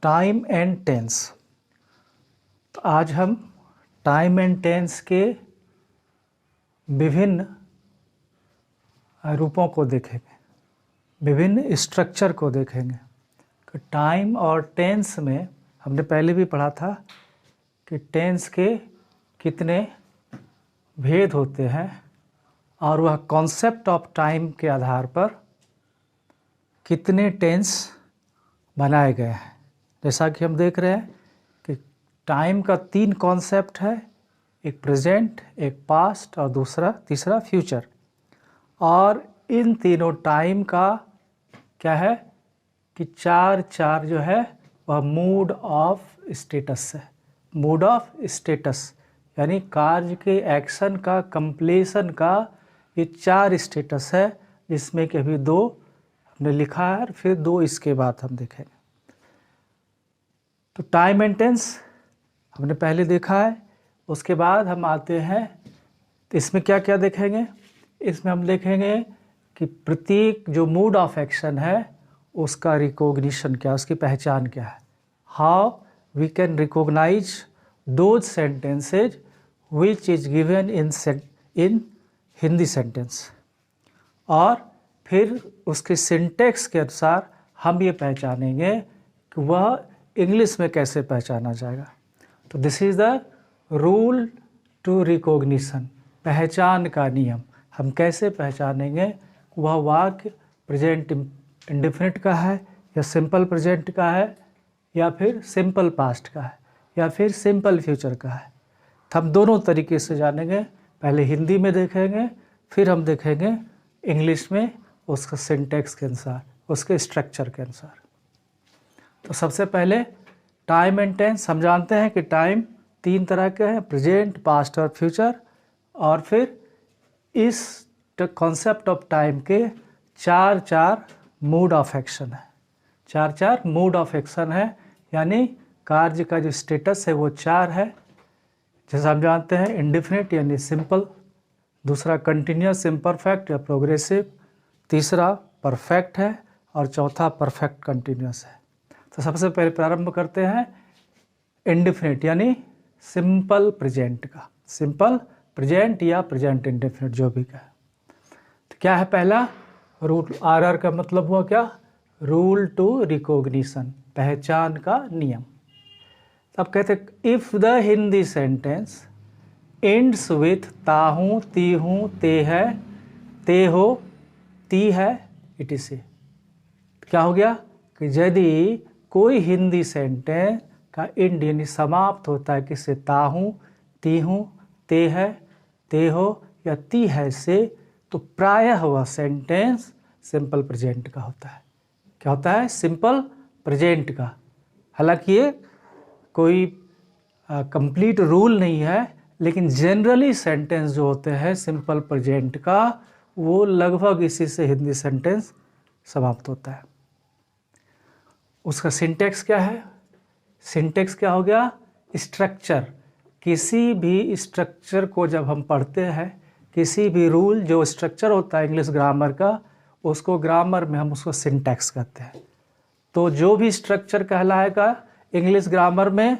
Time and tense. तो आज हम टाइम एंड टेंस के विभिन्न रूपों को देखेंगे, विभिन्न स्ट्रक्चर को देखेंगे। कि टाइम और टेंस में हमने पहले भी पढ़ा था कि टेंस के कितने भेद होते हैं और वह कॉन्सेप्ट ऑफ टाइम के आधार पर कितने टेंस बनाए गए हैं। जैसा कि हम देख रहे हैं कि टाइम का 3 कॉन्सेप्ट है, एक प्रेजेंट, एक पास्ट और तीसरा फ्यूचर। और इन तीनों टाइम का क्या है कि चार जो है वह मूड ऑफ स्टेटस है। मूड ऑफ स्टेटस यानी कार्य के एक्शन का, कंप्लीशन का, ये 4 स्टेटस है, जिसमें कि अभी 2 हमने लिखा है, फिर 2 इसके बाद हम देखेंगे। तो टाइम एंड टेंस हमने पहले देखा है। उसके बाद हम आते हैं तो इसमें क्या क्या देखेंगे। इसमें हम देखेंगे कि प्रत्येक जो मूड ऑफ एक्शन है उसका रिकॉग्निशन क्या, उसकी पहचान क्या है। How we can recognise those sentences which is given in Hindi sentence. और फिर उसके सिंटेक्स के अनुसार हम ये पहचानेंगे कि वह इंग्लिश में कैसे पहचाना जाएगा। तो this is the rule to recognition, पहचान का नियम। हम कैसे पहचानेंगे वह वाक्य प्रेजेंट इंडेफिनिट का है या सिंपल प्रेजेंट का है या फिर सिंपल पास्ट का है या फिर सिंपल फ्यूचर का है। तो हम दोनों तरीके से जानेंगे। पहले हिंदी में देखेंगे, फिर हम देखेंगे इंग्लिश में उसका सिंटेक्स के अनुसार, उसके स्ट्रक्चर के अनुसार। तो सबसे पहले टाइम एंड टेंस हम जानते हैं कि टाइम 3 तरह के हैं, प्रेजेंट, पास्ट और फ्यूचर। और फिर इस कॉन्सेप्ट ऑफ टाइम के 4 मूड ऑफ एक्शन है। 4 मूड ऑफ एक्शन है, यानी कार्य का जो स्टेटस है वो 4 है। जैसे हम जानते हैं इंडेफिनिट यानी सिंपल, दूसरा कंटिन्यूअस इम्परफेक्ट या प्रोग्रेसिव, तीसरा परफेक्ट है और चौथा परफेक्ट कंटिन्यूअस है। तो सबसे पहले प्रारंभ करते हैं इंडेफिनिट यानी सिंपल प्रेजेंट का। सिंपल प्रेजेंट या प्रेजेंट इंडेफिनिट जो भी कहे। तो क्या है पहला रूल, आर का मतलब हुआ क्या, रूल टू रिकॉग्निशन, पहचान का नियम। अब कहते हैं if the Hindi sentence ends with ताहूँ, ती हूँ, ते है, ते हो, ती है, इट इज। क्या हो गया कि यदि कोई हिंदी सेंटेंस का एंड यानी समाप्त होता है किससे, ताहूँ, ती हूँ, ते है, ते हो या ती है से, तो प्रायः वह सेंटेंस सिंपल प्रेजेंट का होता है। क्या होता है, सिंपल प्रेजेंट का। हालांकि ये कोई कंप्लीट रूल नहीं है, लेकिन जनरली सेंटेंस जो होते हैं सिंपल प्रेजेंट का, वो लगभग इसी से हिंदी सेंटेंस समाप्त होता है। उसका सिंटेक्स क्या है, सिंटेक्स क्या हो गया, स्ट्रक्चर। किसी भी स्ट्रक्चर को जब हम पढ़ते हैं, किसी भी रूल जो स्ट्रक्चर होता है इंग्लिश ग्रामर का, उसको ग्रामर में हम उसको सिंटैक्स कहते हैं। तो जो भी स्ट्रक्चर कहलाएगा इंग्लिश ग्रामर में,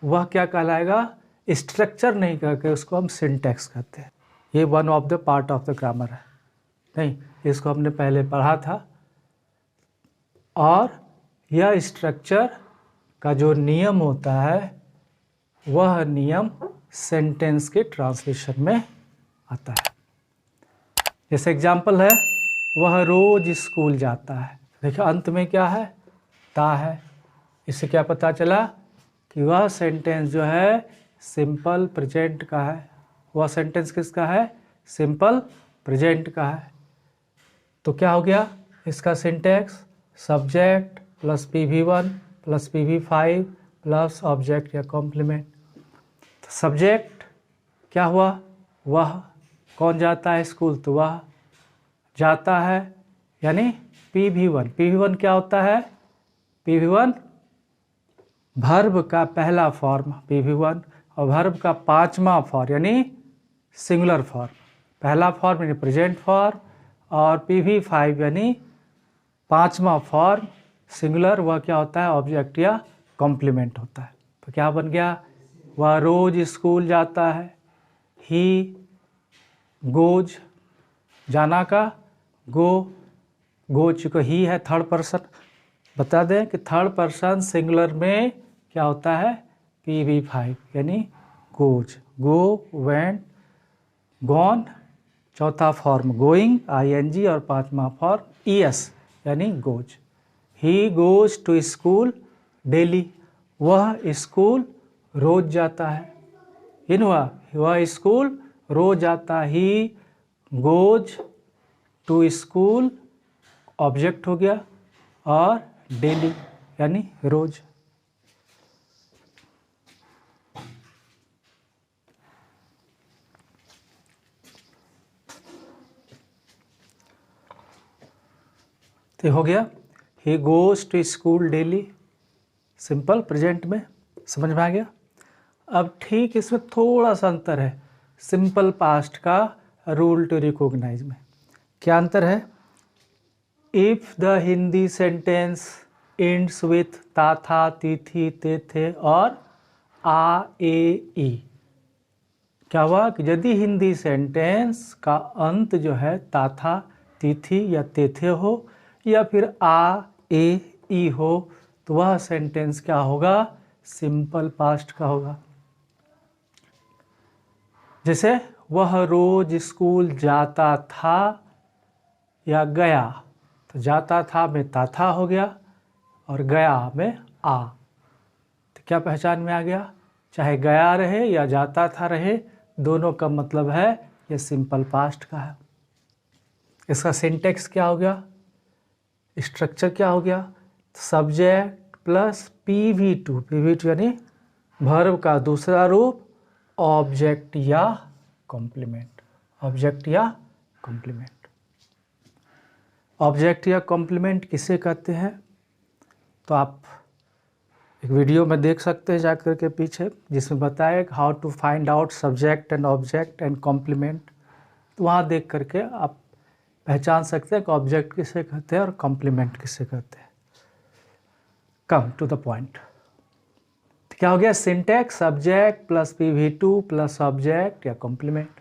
वह क्या कहलाएगा, स्ट्रक्चर नहीं कहकर उसको हम सिंटैक्स कहते हैं। ये one of the part of the grammar है। नहीं, इसको हमने पहले पढ़ा था। और यह स्ट्रक्चर का जो नियम होता है, वह नियम सेंटेंस के ट्रांसलेशन में आता है। जैसे एग्जाम्पल है, वह रोज स्कूल जाता है। देखिए अंत में क्या है, ता है। इससे क्या पता चला कि वह सेंटेंस जो है सिंपल प्रेजेंट का है। वह सेंटेंस किसका है, सिंपल प्रेजेंट का है। तो क्या हो गया इसका syntax, subject plus PV1 plus PV5 plus object या कॉम्प्लीमेंट। तो सब्जेक्ट क्या हुआ, वह। कौन जाता है स्कूल, तो वह जाता है, यानी PV1। PV1 क्या होता है, PV1 वर्ब का पहला फॉर्म PV1 और वर्ब का 5वां फॉर्म यानी सिंगुलर फॉर्म। पहला फॉर्म यानी प्रेजेंट फॉर्म और PV5 यानी 5वां फॉर्म सिंगुलर वह क्या होता है, ऑब्जेक्ट या कॉम्प्लीमेंट होता है। तो क्या बन गया, वह रोज स्कूल जाता है, ही गोज, जाना का गो, गोज को ही है थर्ड पर्सन। बता दें कि थर्ड पर्सन सिंगुलर में क्या होता है, PV5 यानी गोज, गो, वेंट, गॉन, चौथा फॉर्म गोइंग ING और पांचवा फॉर्म ES यानी goes. He goes to school daily, वह स्कूल रोज जाता है। इन वह स्कूल रोज जाता, he goes to school object हो गया और डेली यानी रोज। तो हो गया he goes to school daily, simple present में, समझ में आ गया। अब ठीक इसमें थोड़ा सा अंतर है सिंपल पास्ट का रूल टू रिकॉग्नाइज में। क्या अंतर है, if the Hindi sentence ends with था था, थी थे और आ ए ई, क्या हुआ कि यदि हिंदी सेंटेंस का अंत जो है था था, थी या थे हो या फिर आ ए ई हो, तो वह सेंटेंस क्या होगा, सिंपल पास्ट का होगा। जैसे वह रोज स्कूल जाता था या गया, तो जाता था में था हो गया और गया में आ, तो क्या पहचान में आ गया, चाहे गया रहे या जाता था रहे, दोनों का मतलब है ये सिंपल पास्ट का है। इसका सिंटेक्स क्या हो गया, स्ट्रक्चर क्या हो गया, सब्जेक्ट प्लस PV2 यानी वर्ब का दूसरा रूप, ऑब्जेक्ट या कॉम्प्लीमेंट, ऑब्जेक्ट या कॉम्प्लीमेंट। ऑब्जेक्ट या कॉम्प्लीमेंट किसे कहते हैं, तो आप एक वीडियो में देख सकते हैं जाकर के पीछे, जिसमें बताया how to find out subject and object and complement. तो वहाँ देख करके आप पहचान सकते हैं कि ऑब्जेक्ट किसे कहते हैं और कॉम्प्लीमेंट किसे कहते हैं। Come to the point. तो क्या हो गया, syntax subject plus PV2 plus object या कॉम्प्लीमेंट।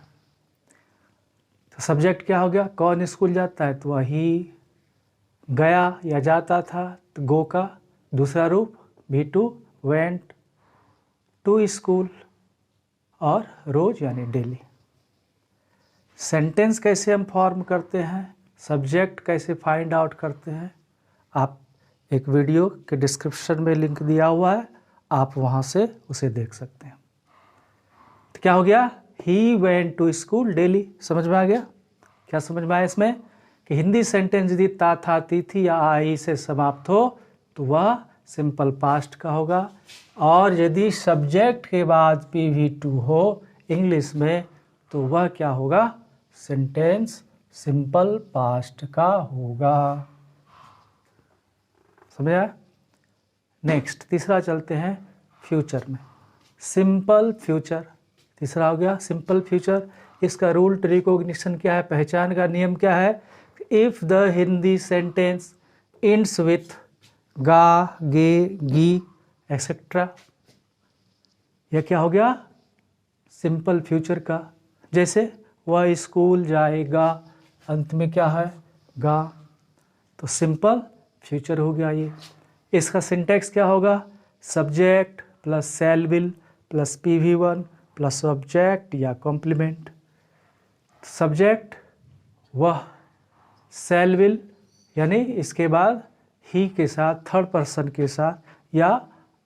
तो सब्जेक्ट क्या हो गया, कौन स्कूल जाता है, तो वही गया या जाता था, तो गो का दूसरा रूप V2 वेंट टू स्कूल और रोज यानी डेली। सेंटेंस कैसे हम फॉर्म करते हैं, सब्जेक्ट कैसे फाइंड आउट करते हैं, आप एक वीडियो के डिस्क्रिप्शन में लिंक दिया हुआ है, आप वहाँ से उसे देख सकते हैं। तो क्या हो गया, he went to school daily. समझ में आ गया, क्या समझ में आया इसमें कि हिंदी सेंटेंस यदि ता था थी या आई से समाप्त हो तो वह सिंपल पास्ट का होगा, और यदि सब्जेक्ट के बाद PV2 हो इंग्लिश में तो वह क्या होगा, सेंटेंस सिंपल पास्ट का होगा। समझ आया। नेक्स्ट तीसरा चलते हैं फ्यूचर में, सिंपल फ्यूचर। तीसरा हो गया सिंपल फ्यूचर। इसका रूल टू रिकॉग्निशन क्या है, पहचान का नियम क्या है, if the Hindi sentence ends with गा, गे, गी एक्सेट्रा, यह क्या हो गया, सिंपल फ्यूचर का। जैसे वह स्कूल जाएगा, अंत में क्या है, गा, तो सिंपल फ्यूचर हो गया ये। इसका सिंटेक्स क्या होगा, subject plus shell will plus PV1 plus object या कॉम्प्लीमेंट। सब्जेक्ट वह, शैल विल यानी इसके बाद ही के साथ, थर्ड पर्सन के साथ या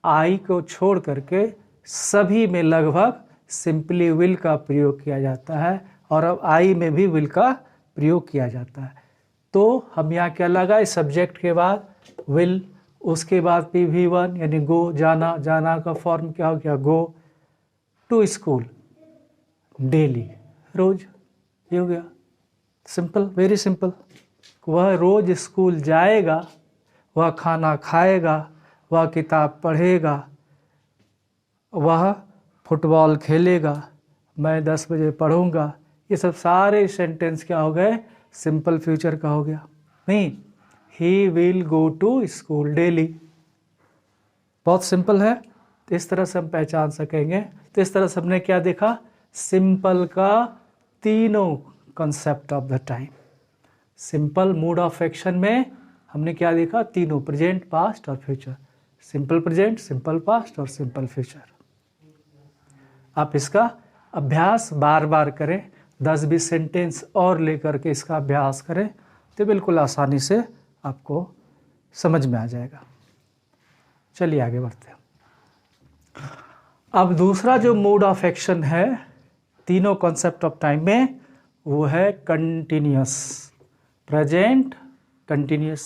आई को छोड़ करके सभी में लगभग सिंपली विल का प्रयोग किया जाता है, और अब आई में भी विल का प्रयोग किया जाता है। तो हम यहाँ क्या लगाए, सब्जेक्ट के बाद विल, उसके बाद PV1 यानी गो, जाना, जाना का फॉर्म क्या हो गया, गो टू स्कूल डेली, रोज, ये हो गया सिंपल, वेरी सिंपल। वह रोज स्कूल जाएगा, वह खाना खाएगा, वह किताब पढ़ेगा, वह फुटबॉल खेलेगा, मैं 10 बजे पढ़ूंगा, ये सब सारे सेंटेंस क्या हो गए, सिंपल फ्यूचर का हो गया। नहीं, he will go to school daily. बहुत सिंपल है, तो इस तरह से हम पहचान सकेंगे। तो इस तरह से हमने क्या देखा, सिंपल का तीनों concept of the time. Simple mood off action में हमने क्या देखा, तीनों, प्रेजेंट, पास्ट और future. Simple present, simple past और सिंपल फ्यूचर। आप इसका अभ्यास बार बार करें, 10-20 सेंटेंस और लेकर के इसका अभ्यास करें, तो बिल्कुल आसानी से आपको समझ में आ जाएगा। चलिए आगे बढ़ते हैं। अब दूसरा जो मोड ऑफ एक्शन है तीनों कॉन्सेप्ट ऑफ टाइम में, वो है कंटिन्यूअस, प्रेजेंट कंटिन्यूअस,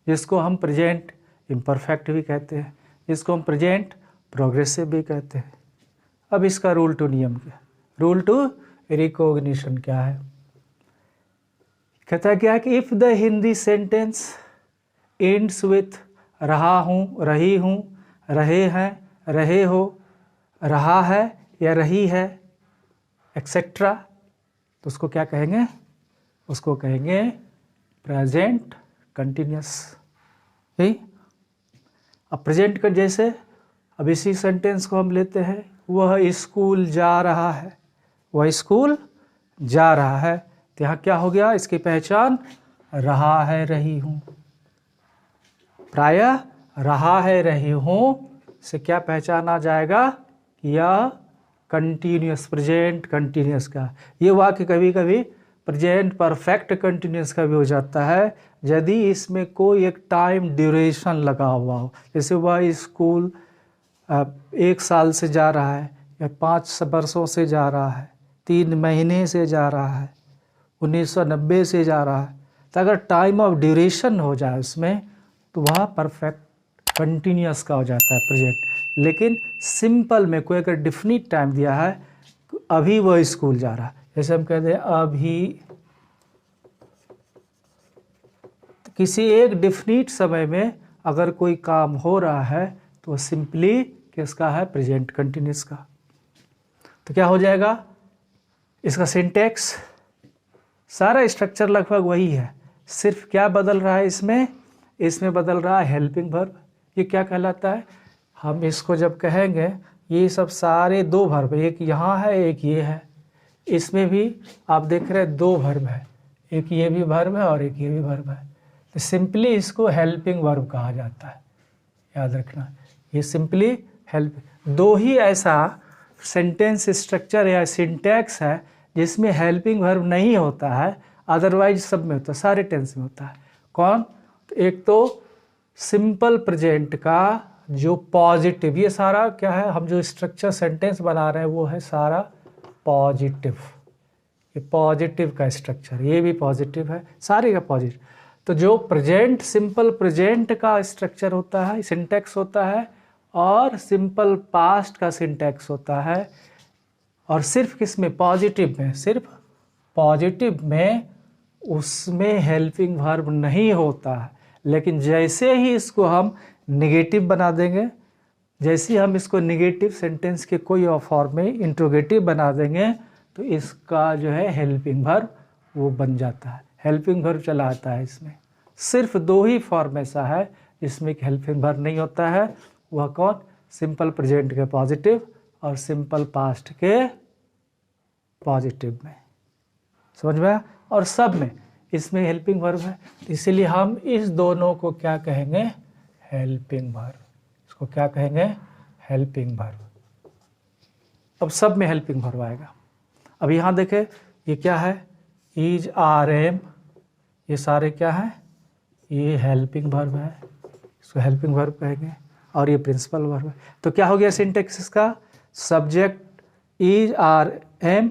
जिसको हम प्रेजेंट इम्परफेक्ट भी कहते हैं, जिसको हम प्रेजेंट प्रोग्रेसिव भी कहते हैं। अब इसका रूल टू नियम क्या, रूल टू रिकॉग्निशन क्या है? कहता है क्या कि if the Hindi sentence ends with रहा हूँ, रही हूँ, रहे हैं, रहे हो, रहा है या रही है, एक्सेट्रा, तो उसको क्या कहेंगे? उसको कहेंगे प्रेजेंट कंटिन्यूअस। अब प्रेजेंट का जैसे, अब इसी सेंटेंस को हम लेते हैं, वह स्कूल जा रहा है, वह स्कूल जा रहा है, तो यहाँ क्या हो गया, इसकी पहचान रहा है, रही हूँ। प्रायः रहा है, रही हूँ से क्या पहचान आ जाएगा कि यह कंटिन्यूअस, प्रेजेंट कंटिन्यूअस का। ये वाक्य कभी कभी प्रेजेंट परफेक्ट कंटिन्यूअस का भी हो जाता है यदि इसमें कोई एक टाइम ड्यूरेशन लगा हुआ हो। जैसे वह स्कूल 1 साल से जा रहा है, या 5 वर्षों से जा रहा है, 3 महीने से जा रहा है, 1990 से जा रहा है, तो अगर टाइम ऑफ ड्यूरेशन हो जाए उसमें, तो वह परफेक्ट कंटिन्यूअस का हो जाता है, प्रेजेंट। लेकिन सिंपल में कोई अगर डिफिनिट टाइम दिया है, अभी वह स्कूल जा रहा है, जैसे हम कहते हैं अभी, तो किसी एक डिफिनिट समय में अगर कोई काम हो रहा है तो सिंपली किसका है, प्रेजेंट कंटिन्यूअस का। तो क्या हो जाएगा, इसका सिंटैक्स, सारा स्ट्रक्चर लगभग वही है, सिर्फ क्या बदल रहा है इसमें, इसमें बदल रहा है हेल्पिंग वर्ब। ये क्या कहलाता है, हम इसको जब कहेंगे, ये सब सारे 2 वर्ब, एक यहाँ है, एक ये है, इसमें भी आप देख रहे हैं 2 वर्ब है, एक ये भी वर्ब है और एक ये भी वर्ब है, तो सिंपली इसको हेल्पिंग वर्ब कहा जाता है, याद रखना। ये सिंपली हेल्प, 2 ही ऐसा सेंटेंस स्ट्रक्चर या सिंटैक्स है जिसमें हेल्पिंग वर्ब नहीं होता है, अदरवाइज सब में होता है, सारे टेंस में होता है। कौन? तो एक तो सिंपल प्रेजेंट का जो पॉजिटिव, ये सारा क्या है, हम जो स्ट्रक्चर सेंटेंस बना रहे हैं वो है सारा पॉजिटिव, ये पॉजिटिव का स्ट्रक्चर, ये भी पॉजिटिव है, सारे का पॉजिटिव। तो जो प्रेजेंट, सिंपल प्रेजेंट का स्ट्रक्चर होता है, सिंटैक्स होता है, और सिंपल पास्ट का सिंटैक्स होता है, और सिर्फ किसमें, पॉजिटिव में, सिर्फ पॉजिटिव में उसमें हेल्पिंग वर्ब नहीं होता है। लेकिन जैसे ही इसको हम नेगेटिव बना देंगे, जैसे ही हम इसको नेगेटिव सेंटेंस के कोई और फॉर्म में इंट्रोगेटिव बना देंगे, तो इसका जो है हेल्पिंग वर्ब वो बन जाता है, हेल्पिंग वर्ब चला आता है। इसमें सिर्फ 2 ही फॉर्म ऐसा है जिसमें हेल्पिंग वर्ब नहीं होता है, वह कौन, सिंपल प्रेजेंट के पॉजिटिव और सिंपल पास्ट के पॉजिटिव में, समझ में आया? और सब में इसमें हेल्पिंग वर्ब है, इसीलिए हम इस दोनों को क्या कहेंगे, हेल्पिंग वर्ब। इसको क्या कहेंगे, हेल्पिंग वर्ब। अब सब में हेल्पिंग वर्ब आएगा। अब यहाँ देखें, ये क्या है, इज, आर, एम, ये सारे क्या है, ये हेल्पिंग वर्ब है, इसको हेल्पिंग वर्ब कहेंगे, और ये प्रिंसिपल वर्ब है। तो क्या हो गया सिंटैक्स इसका, सब्जेक्ट इज, आर, एम,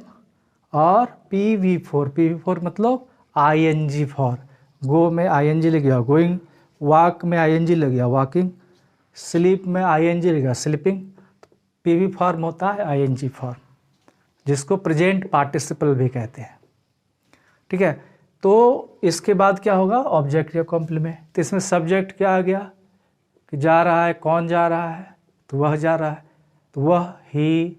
और PV4, PV4 मतलब ING फॉर, गो में ING लग गया गोइंग, वॉक में ING लग गया वॉकिंग, स्लीप में ING लग गया स्लीपिंग। PV फॉर्म होता है ING फॉर्म, जिसको प्रेजेंट पार्टिसिपल भी कहते हैं, ठीक है। तो इसके बाद क्या होगा, ऑब्जेक्ट या कॉम्प्लीमेंट। तो इसमें सब्जेक्ट क्या आ गया कि जा रहा है, कौन जा रहा है, तो वह जा रहा है, तो वह, ही।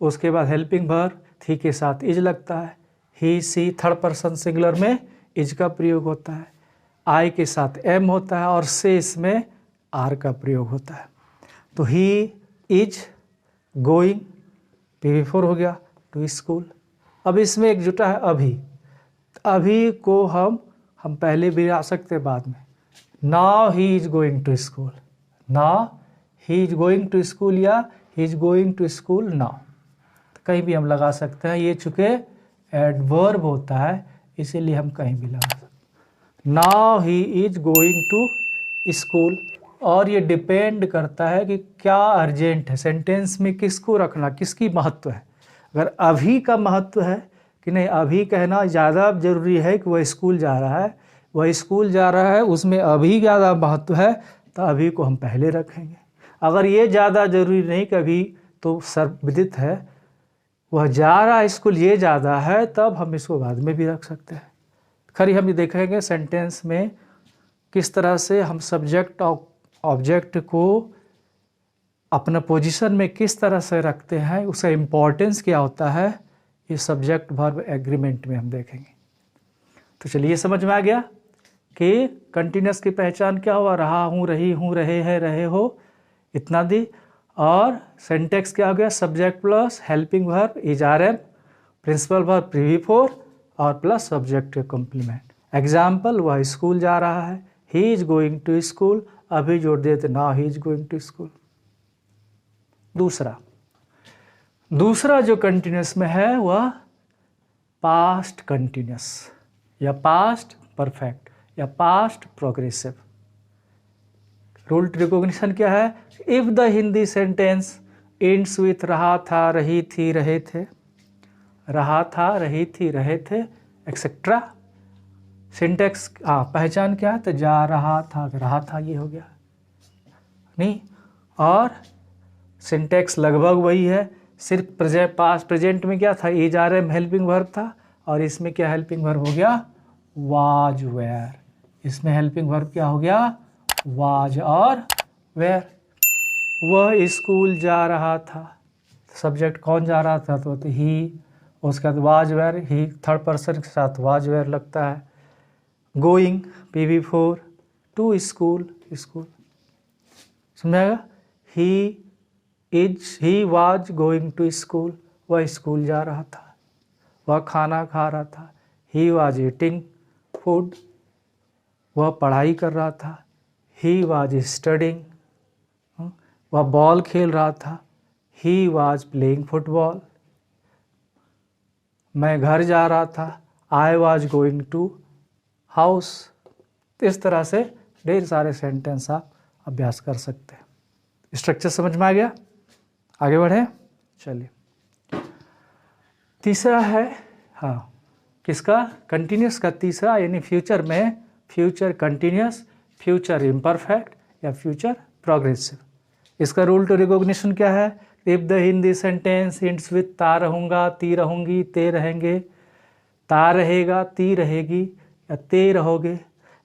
उसके बाद हेल्पिंग वर्ब, थी के साथ इज लगता है, ही, सी, थर्ड पर्सन सिंगुलर में इज का प्रयोग होता है। आई के साथ एम होता है और से इसमें आर का प्रयोग होता है। तो ही इज गोइंग, PV4 हो गया, टू स्कूल। अब इसमें एक जुटा है अभी। अभी को हम पहले भी आ सकते बाद में। Now he is going to school, now he is going to school या he is going to school now, तो कहीं भी हम लगा सकते हैं। ये चूँकि एडवर्ब होता है इसीलिए हम कहीं भी लगा सकते हैं। Now he is going to school. और ये डिपेंड करता है कि क्या अर्जेंट है, सेंटेंस में किसको रखना, किसकी महत्व है। अगर अभी का महत्व है कि नहीं, अभी कहना ज़्यादा ज़रूरी है कि वह स्कूल जा रहा है, वह स्कूल जा रहा है, उसमें अभी ज़्यादा महत्व है, तो अभी को हम पहले रखेंगे। अगर ये ज़्यादा ज़रूरी नहीं कि अभी तो सर्वविदित है, वह जा रहा है स्कूल, ये ज़्यादा है, तब हम इसको बाद में भी रख सकते हैं। खैर हम ये देखेंगे सेंटेंस में किस तरह से हम सब्जेक्ट और ऑब्जेक्ट को अपना पोजीशन में किस तरह से रखते हैं, उसका इम्पोर्टेंस क्या होता है, ये सब्जेक्ट वर्ब एग्रीमेंट में हम देखेंगे। तो चलिए समझ में आ गया कि कंटिन्यूस की पहचान क्या हुआ, रहा हूँ, रही हूँ, रहे हैं, रहे हो, इतना दी। और सिंटैक्स क्या हो गया, subject plus helping verb is RM, principal verb PV4 और प्लस सब्जेक्ट के कॉम्प्लीमेंट। एग्जाम्पल, वह स्कूल जा रहा है, he is going to school, अभी जोड़ देते now he is going to school. दूसरा जो कंटिन्यूस में है वह पास्ट कंटिन्यूस या पास्ट परफेक्ट या पास्ट प्रोग्रेसिव। रूल रिकॉग्निशन क्या है, if the Hindi sentence ends with रहा था, रही थी, रहे थे, रहा था, रही थी, रहे थे एक्सेट्रा। सिंटेक्स पहचान क्या है, तो जा रहा था, रहा था, ये हो गया नहीं। और सिंटेक्स लगभग वही है, सिर्फ पास्ट प्रेजेंट में क्या था, इज RM हेल्पिंग वर्ब था, और इसमें क्या हेल्पिंग वर्ब हो गया, वाज वेयर। इसमें हेल्पिंग वर्ब क्या हो गया, वाज और वेयर। वह स्कूल जा रहा था, सब्जेक्ट कौन जा रहा था, तो ही, उसके बाद was were, he third person के साथ वाज वेयर लगता है। Going PV4, to school, school. समझाएगा, he was going to school, वह स्कूल जा रहा था, वह खाना खा रहा था, ही वाज ईटिंग फूड, वह पढ़ाई कर रहा था, ही वाज स्टडिंग, वह बॉल खेल रहा था, ही वाज प्लेइंग फुटबॉल। मैं घर जा रहा था, I was going to house. इस तरह से ढेर सारे सेंटेंस आप अभ्यास कर सकते हैं। स्ट्रक्चर समझ में आ गया, आगे बढ़े। चलिए तीसरा है, किसका, कंटिन्यूस का तीसरा, यानी फ्यूचर में फ्यूचर कंटिन्यूस, फ्यूचर इम्परफेक्ट या फ्यूचर प्रोग्रेसिव। इसका रूल टू रिकॉग्निशन क्या है, if the Hindi sentence ends with ता रहूँगा, ती रहूँगी, ते रहेंगे, ता रहेगा, ती रहेगी या ते रहोगे,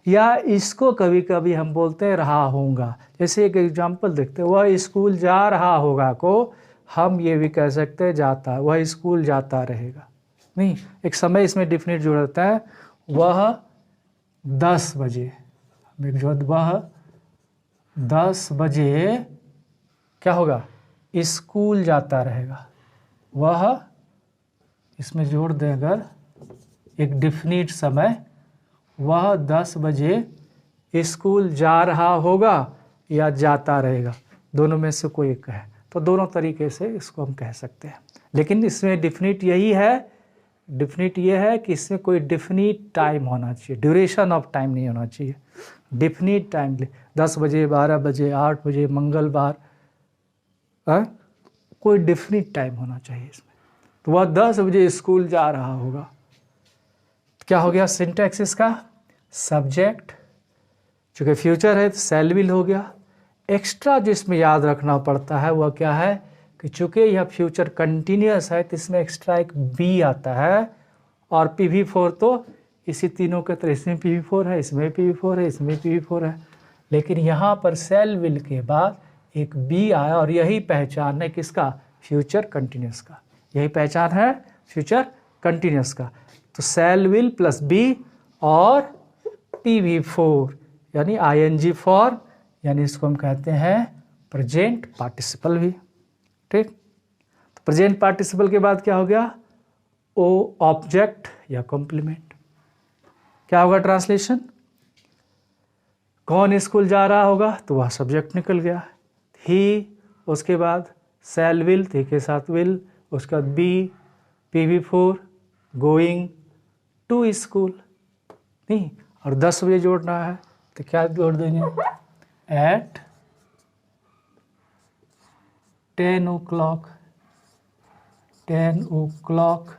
या इसको कभी कभी हम बोलते हैं रहा होगा। जैसे एक एग्जांपल देखते हैं, वह स्कूल जा रहा होगा को हम ये भी कह सकते हैं जाता, वह स्कूल जाता रहेगा। नहीं, एक समय इसमें डिफिनिट जोड़ता है, वह 10 बजे, वह 10 बजे क्या होगा, स्कूल जाता रहेगा। वह इसमें जोड़ दें अगर एक डिफिनिट समय, वह 10 बजे स्कूल जा रहा होगा या जाता रहेगा, दोनों में से कोई एक है, तो दोनों तरीके से इसको हम कह सकते हैं। लेकिन इसमें डिफिनिट यही है, डिफिनिट ये है कि इसमें कोई डिफिनिट टाइम होना चाहिए, ड्यूरेशन ऑफ टाइम नहीं होना चाहिए। डिफिनिट टाइम, 10 बजे, 12 बजे, 8 बजे, मंगलवार, कोई डिफिनिट टाइम होना चाहिए इसमें। तो वह 10 बजे स्कूल जा रहा होगा, क्या हो गया सिंटैक्स इसका, सब्जेक्ट, चूँकि फ्यूचर है तो शैल विल हो गया। एक्स्ट्रा जो इसमें याद रखना पड़ता है वह क्या है कि चूँकि यह फ्यूचर कंटिन्यूस है तो इसमें एक्स्ट्रा एक बी आता है, और PV4 तो इसी तीनों के तरह, इसमें PV4 है, इसमें PV4 है, इसमें PV4 है, लेकिन यहाँ पर शैल विल के बाद एक बी आया, और यही पहचान है किसका, फ्यूचर कंटिन्यूस का, यही पहचान है फ्यूचर कंटिन्यूस का। तो शैल विल प्लस बी और PV4 यानी ING फॉर्म, यानी इसको हम कहते हैं प्रेजेंट पार्टिसिपल भी। ठीक, तो प्रेजेंट पार्टिसिपल के बाद क्या हो गया? ओ ऑब्जेक्ट या कॉम्प्लीमेंट। क्या होगा ट्रांसलेशन? कौन स्कूल जा रहा होगा तो वह सब्जेक्ट निकल गया। ही, उसके बाद शैल विल, थे के साथ विल, उसके बाद B, PV4 going to school. नहीं, और 10 बजे जोड़ना है तो क्या जोड़ देंगे? Eight 10 o'clock। 10 o'clock।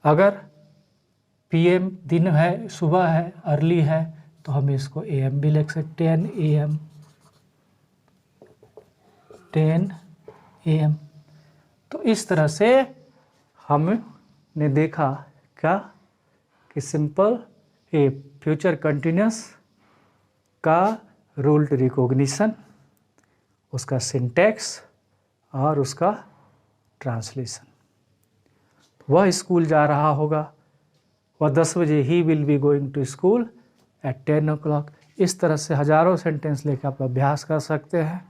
अगर PM दिन है, सुबह है, अर्ली है, तो हम इसको AM भी लिख सकते हैं, 10 AM। 10 AM। तो इस तरह से हमने देखा क्या कि सिंपल ए फ्यूचर कंटिन्यूस का रूल्ड रिकॉग्निशन, उसका सिंटैक्स और उसका ट्रांसलेशन। वह स्कूल जा रहा होगा, वह 10 बजे, he will be going to school at 10 o'clock। इस तरह से हजारों सेंटेंस लेकर आप अभ्यास कर सकते हैं।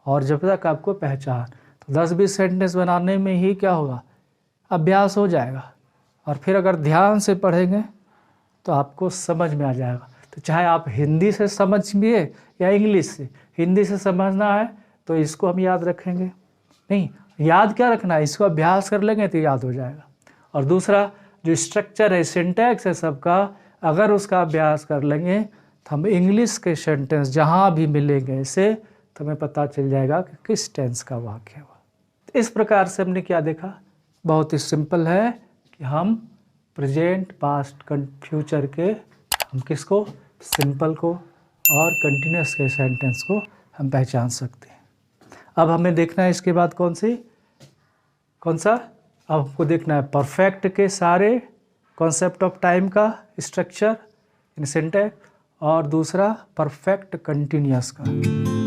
और जब तक आपको पहचान, तो 10-20 सेंटेंस बनाने में ही क्या होगा? अभ्यास हो जाएगा। और फिर अगर ध्यान से पढ़ेंगे तो आपको समझ में आ जाएगा। तो चाहे आप हिंदी से समझिए या इंग्लिश से, हिंदी से समझना है तो इसको हम याद रखेंगे, नहीं याद क्या रखना है, इसको अभ्यास कर लेंगे तो याद हो जाएगा। और दूसरा जो स्ट्रक्चर है, सिंटैक्स है सबका, अगर उसका अभ्यास कर लेंगे तो हम इंग्लिश के सेंटेंस जहाँ भी मिलेंगे इसे, तो हमें पता चल जाएगा कि किस टेंस का वाक्य हुआ। तो इस प्रकार से हमने क्या देखा? बहुत ही सिंपल है कि हम प्रेजेंट, पास्ट, फ्यूचर के हम किसको, सिंपल को और कंटिन्यूस के सेंटेंस को हम पहचान सकते हैं। अब हमें देखना है इसके बाद कौन सा, अब हमको देखना है परफेक्ट के सारे कॉन्सेप्ट ऑफ टाइम का स्ट्रक्चर इन सिंटैक्स, और दूसरा परफेक्ट कंटिन्यूस का।